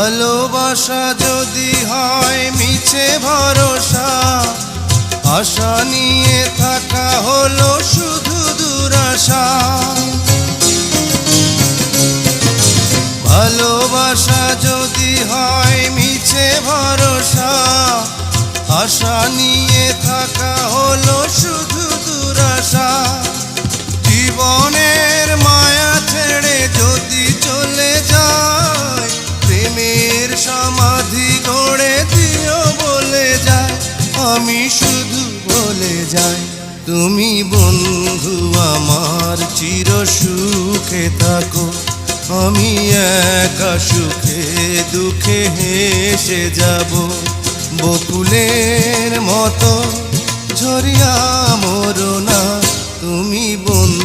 ভালোবাসা যদি হয় মিছে ভরসা, আশা নিয়ে থাকা হলো শুধু দুরাশা। ভালোবাসা যদি হয় মিছে ভরসা, আশা নিয়ে থাকা হলো শুধু দুরাশা। জীবনের মায়া ছেড়ে যদি চলে যায়, প্রেমের সমাধি গড়ে দিও বলে যায়। আমি শুধু বলে যাই, তুমি বন্ধু আমার চির সুখে থাকো। আমি একা সুখে দুঃখে হেসে যাব, বকুলের মতো ঝরিয়া মরো না। তুমি বন্ধু